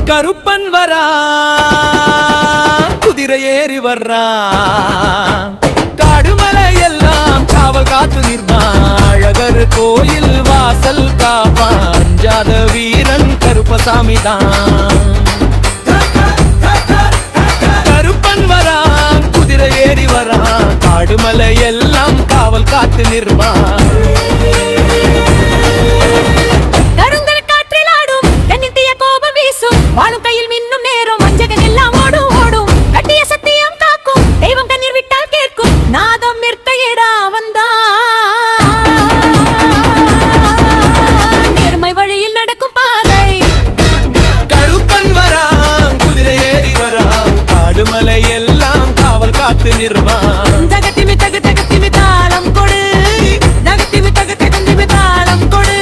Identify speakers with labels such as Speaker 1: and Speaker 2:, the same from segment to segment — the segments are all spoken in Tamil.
Speaker 1: கருப்பன் வரா குதிரை ஏறி வர்றா காடுமலை எல்லாம் காவல் காத்து நிற்பான் அழகர் கோயில் வாசல் காப்பான் அஞ்சாத வீரன் கருப்பசாமி தான் கருப்பன் வரா குதிரை ஏறி வரா காடுமலை எல்லாம் காவல் காத்து நிற்பான்
Speaker 2: வாழும் கையில் மின்னும் நேரம் வஞ்சகன் எல்லாம் ஓடும் ஓடும் கட்டிய சத்தியம் காக்கும் தெய்வம் கண்ணீர் விட்டால் கேட்கும் நாதம் நிறுத்தையடா வந்தான் நேர்மை வழியில் நடக்கும் பாதை
Speaker 1: கருப்பன் வரா குதிரை ஏறி வரா காடுமலை எல்லாம் காவல் காத்து நிற்பான்
Speaker 2: தகத்திமி தகு தகத்திமி தாளம் கொடு தகத்திமி தகு தகத்திமி தாளம் கொடு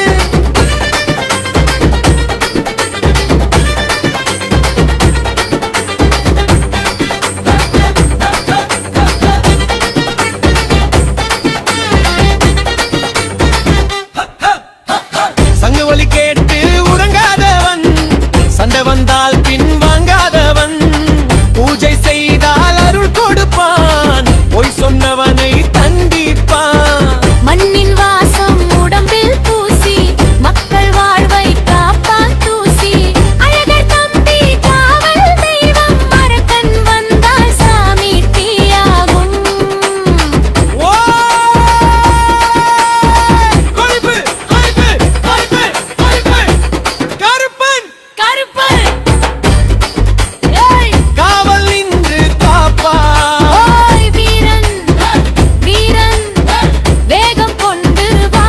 Speaker 1: சங்கவலி கேட்டு உறங்காதவன் சண்டை வந்தால் பின் வாங்காதவன் பூஜை செய்தால் அருள் கொடுப்பான் பொய் சொன்னவனை தண்டிப்பான்
Speaker 2: மண்ணின் வாசம் உடம்பில் பூசி மக்கள் வாழ்வை காப்பான் தூசி அழகர் தம்பி காவல் தெய்வம் மரக்கன் வந்தால் சாமி தீயாகும்
Speaker 1: கருப்பன்
Speaker 2: கருப்பன்
Speaker 1: காவல் நின்று காப்பா
Speaker 2: ஓய் வீரன் வீரன் வேகம் கொண்டு வா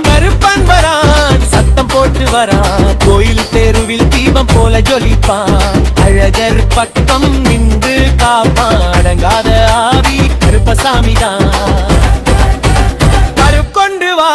Speaker 1: கருப்பன் வரான் சத்தம் போட்டு வரான் கோயில் தெருவில் தீபம் போல ஜொலிப்பான் அழகர் பக்கம் நின்று காப்பான் அடங்காத ஆவி கருப்பசாமி தான் கருப்பொண்டு வா